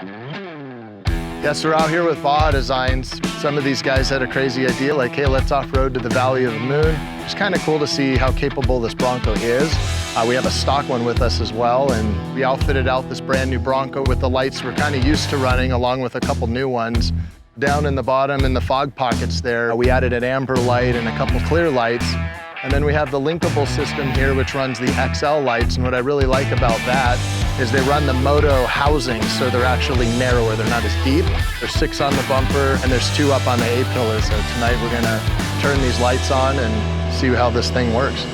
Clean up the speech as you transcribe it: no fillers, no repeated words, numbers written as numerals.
Yes, we're out here with Baja Designs. Some of these guys had a crazy idea, like, hey, let's off-road to the Valley of the Moon. It's kind of cool to see how capable this Bronco is. We have a stock one with us as well, and we outfitted out this brand new Bronco with the lights we're kind of used to running, along with a couple new ones. Down in the bottom, in the fog pockets there, we added an amber light and a couple clear lights. And then we have the linkable system here, which runs the XL lights. And what I really like about that is they run the moto housing, so they're actually narrower. They're not as deep. There's 6 on the bumper, and there's 2 up on the A-pillar. So tonight we're gonna turn these lights on and see how this thing works.